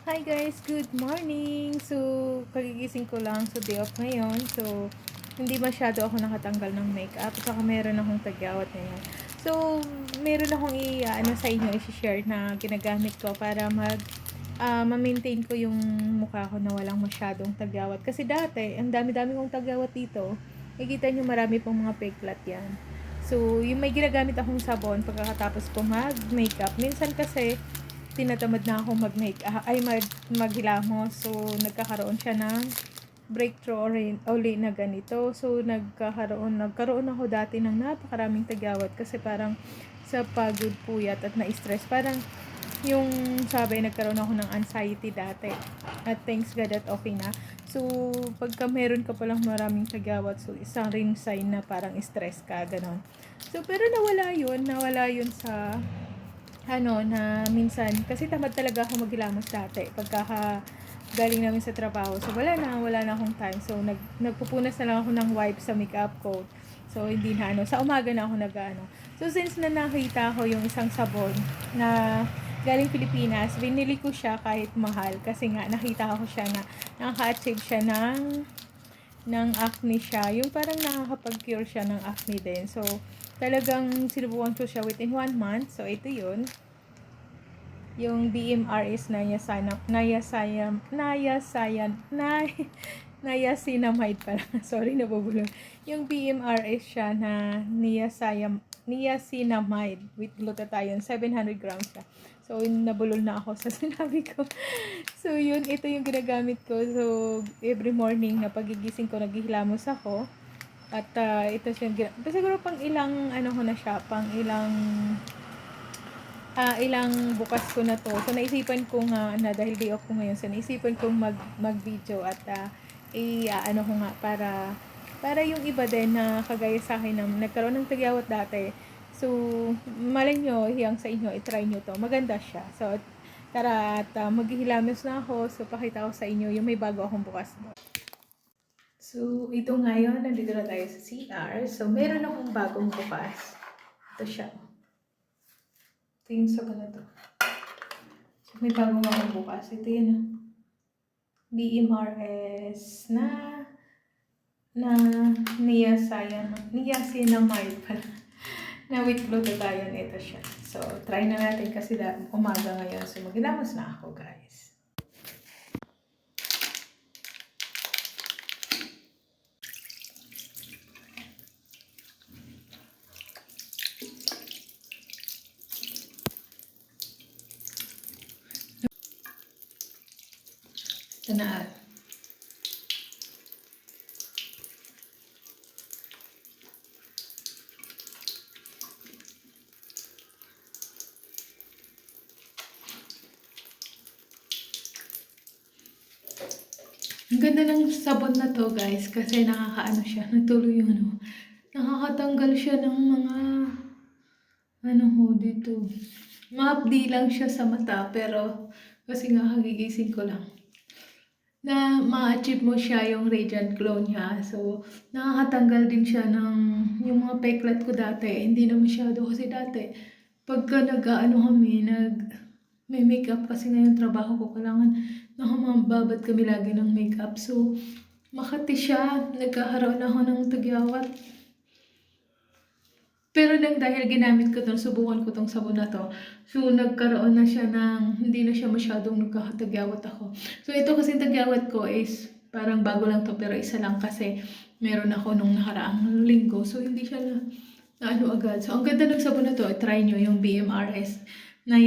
Hi guys, good morning! So, kagigising ko lang. So, day off ngayon. So, hindi masyado ako nakatanggal ng makeup. Saka meron akong tagyawat ngayon. So, meron akong sa inyo, i-share na ginagamit ko para ma-maintain ko yung mukha ko na walang masyadong tagyawat. Kasi dati, ang dami-dami kong tagyawat dito. Nakikita nyo marami pong mga peklat yan. So, yung may ginagamit akong sabon pagkatapos ko mag-makeup. Minsan kasi, tinatamad na ako maghilamos. So, nagkakaroon siya ng breakthrough uli na ganito. So, nagkaroon ako dati ng napakaraming tagyawat kasi parang sa pagod, puyat at na-stress. Parang yung sabi, nagkaroon ako ng anxiety dati. At thanks God at okay na. So, pagka meron ka palang maraming tagyawat, so isang ring sign na parang stress ka, ganon. So, pero nawala yun sa na minsan, kasi tamad talaga ako maghilamos dati, galing namin sa trabaho. So, wala na akong time. So, nagpupunas na lang ako ng wipe sa makeup coat. So, hindi na sa umaga na ako So, since na nakita ko yung isang sabon na galing Pilipinas, binili ko siya kahit mahal. Kasi nga, nakita ko siya na nakaka-achieve siya ng acne siya. Yung parang nakakapag-cure siya ng acne din. So, talagang sinubukan ko siya within 1 month. So, ito yun. Yung BMR is niacinamide pala. Sorry, nabubulol. Yung BMR is siya na niacinamide with glutathione. 700 grams siya. So, nabulol na ako sa sinabi ko. So, ito yung ginagamit ko. So, every morning na pagigising ko, naghihilamos ako. At ito siya, siguro pang ilang, ko na siya, pang ilang bukas ko na to. So, naisipan ko nga na dahil day off ko ngayon, so naisipan kong mag-video at ko nga para yung iba din na kagaya sa akin na nagkaroon ng tagyawat dati. So, malay nyo, hiyang sa inyo, itry nyo to. Maganda siya. So, tara at maghihilamos na ako. So, pakita ko sa inyo yung may bago akong bukas. So, ito ngayon, nandito na tayo sa CR. So, meron akong bagong bukas. Ito siya. Ito yung sabon na to. So, may bagong akong bukas. Ito yun. BMRS na niacinamide pala. Na with glutathione, ito siya. So, try na natin kasi umaga ngayon. So, maghilamos na ako, guys. Ito na. Ang ganda ng sabon na to, guys, kasi nakakaano siya, natuloy yung nakakatanggal siya ng mga dito. Mahapdi lang siya sa mata, pero kasi nga kagigising ko lang na ma-achieve mo siya yung radiant glow niya. So, nakakatanggal din siya ng yung mga peklat ko dati. Hindi na masyado kasi dati. Pagka may makeup kasi ngayon trabaho ko, kailangan nakamababad kami lagi ng makeup. So, makati siya. Nagkakaroon ako ng tagyawat. Pero dahil ginamit ko itong, subukan ko itong sabon na to, so nagkaroon na siya hindi na siya masyadong nagkakatagyawat ako. So ito kasi tagyawat ko is parang bago lang to, pero isa lang kasi meron ako nung nakaraang linggo. So hindi siya na agad. So ang ganda ng sabon na to, try nyo yung BMRS. Try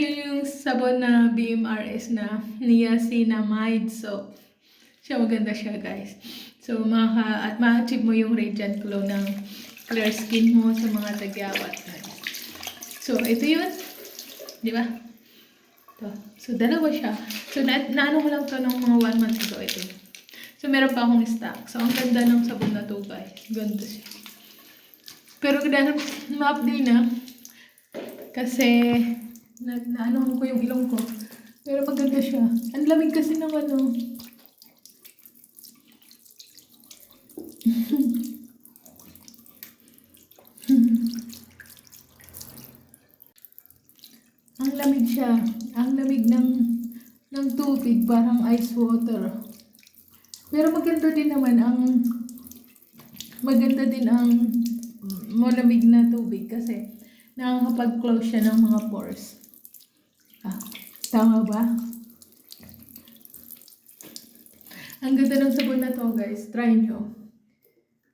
nyo yung sabon na BMRS na niacinamide. So, maganda siya, guys. So, ma-achieve mo yung radiant glow ng clear skin mo sa mga tagyawat, guys. So, ito yun. Di ba? Ito. So, dalawa siya. So, naano ko lang to ng mga 1 month ago. Ito. So, meron pa akong stock. So, ang ganda ng sabon na to, guys. Ganda siya. Pero, ma-update na. Kasi, naano ko yung ilong ko. Pero, maganda siya. Ang lamig kasi ng Ang lamig siya. Ang lamig ng tubig, parang ice water. Pero maganda din ang malamig na tubig kasi nakakapag-close siya ng mga pores. Ah, tama ba? Ang ganda ng sabon na to, guys. Try nyo.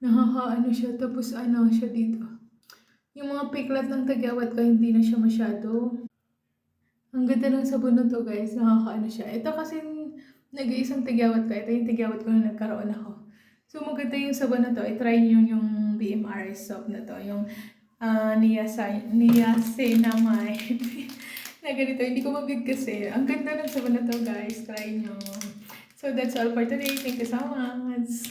Nakakaano siya, tapos ano siya dito. Yung mga piklat ng tagyawat ko, hindi na siya masyado. Ang ganda ng sabon na to, guys. Nakakaano siya. Ito kasi nag-iisang tagyawat ko. Ito yung tagyawat ko na nagkaroon ako. So maganda yung sabon na to. I-try nyo yung BMRS soap na to. Yung niacinamide. Na ganito. Hindi ko mabig kasi. Ang ganda ng sabon na to, guys. Try nyo. So that's all for today. Thank you so much.